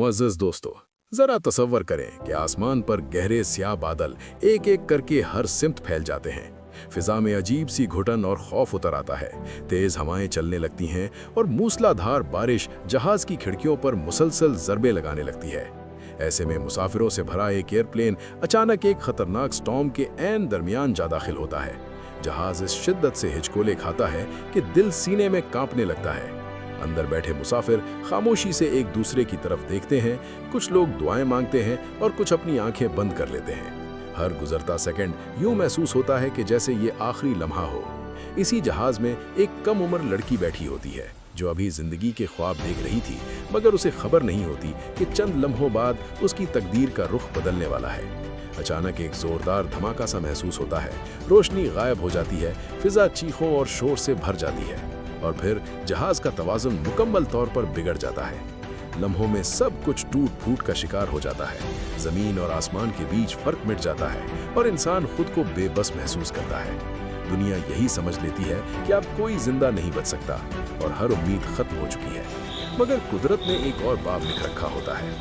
मुअज़्ज़ज़ दोस्तों, ज़रा तसव्वुर करें कि आसमान पर गहरे स्याह बादल एक एक करके हर सिमत फैल जाते हैं। फिजा में अजीब सी घुटन और खौफ उतर आता है। तेज़ हवाएं चलने लगती हैं और मूसलाधार बारिश जहाज़ की खिड़कियों पर मुसलसल ज़रबे लगाने लगती है। ऐसे में मुसाफिरों से भरा एक एयरप्लेन अचानक एक खतरनाक स्टॉर्म के ऐन दरमियान जा दाखिल होता है। जहाज़ इस शिद्दत से हिचकोले खाता है कि दिल सीने में कांपने लगता है। अंदर बैठे मुसाफिर खामोशी से एक दूसरे की तरफ देखते हैं। कुछ लोग दुआएं मांगते हैं और कुछ अपनी आंखें बंद कर लेते हैं। हर गुजरता सेकंड यूं महसूस होता है कि जैसे ये आखिरी लम्हा हो। इसी जहाज में एक कम उम्र लड़की बैठी होती है जो अभी जिंदगी के ख्वाब देख रही थी, मगर उसे खबर नहीं होती कि चंद लम्हों बाद उसकी तकदीर का रुख बदलने वाला है। अचानक एक जोरदार धमाका सा महसूस होता है। रोशनी गायब हो जाती है, फिजा चीखों और शोर से भर जाती है और फिर जहाज का तवाज़ुन मुकम्मल तौर पर बिगड़ जाता है। लम्हों में सब कुछ टूट फूट का शिकार हो जाता है। ज़मीन और आसमान के बीच फर्क मिट जाता है और इंसान खुद को बेबस महसूस करता है। दुनिया यही समझ लेती है कि अब कोई जिंदा नहीं बच सकता और हर उम्मीद खत्म हो चुकी है। मगर कुदरत ने एक और बाब लिख रखा होता है।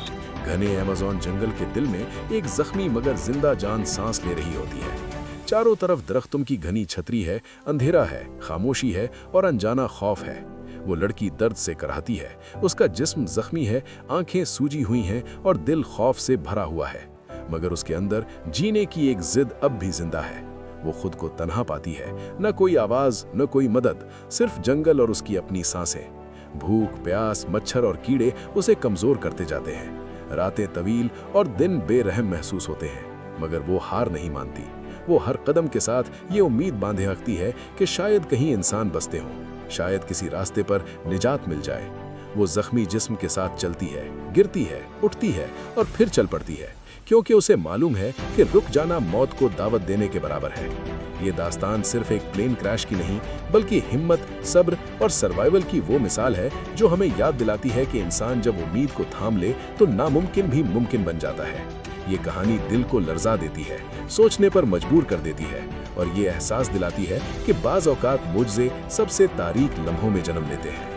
घने अमेज़न जंगल के दिल में एक जख्मी मगर जिंदा जान सांस ले रही होती है। चारों तरफ दरख्तों की घनी छतरी है, अंधेरा है, खामोशी है और अनजाना खौफ है। वो लड़की दर्द से कराहती है। उसका जिस्म जख्मी है, आंखें सूजी हुई हैं और दिल खौफ से भरा हुआ है। मगर उसके अंदर जीने की एक जिद अब भी जिंदा है। वो खुद को तन्हा पाती है। न कोई आवाज, न कोई मदद, सिर्फ जंगल और उसकी अपनी सांसें। भूख, प्यास, मच्छर और कीड़े उसे कमजोर करते जाते हैं। रातें तवील और दिन बेरहम महसूस होते हैं, मगर वो हार नहीं मानती। वो हर कदम के साथ ये उम्मीद बांधे रखती है कि शायद कहीं इंसान बसते हों, शायद किसी रास्ते पर निजात मिल जाए। वो जख्मी जिस्म के साथ चलती है, गिरती है, उठती है और फिर चल पड़ती है, क्योंकि उसे मालूम है कि रुक जाना मौत को दावत देने के बराबर है। ये दास्तान सिर्फ एक प्लेन क्रैश की नहीं, बल्कि हिम्मत, सब्र और सर्वाइवल की वो मिसाल है जो हमें याद दिलाती है कि इंसान जब उम्मीद को थाम ले तो नामुमकिन भी मुमकिन बन जाता है। ये कहानी दिल को लर्जा देती है, सोचने पर मजबूर कर देती है और ये एहसास दिलाती है कि बाज़ औकात मुझसे सबसे तारीक लम्हों में जन्म लेते हैं।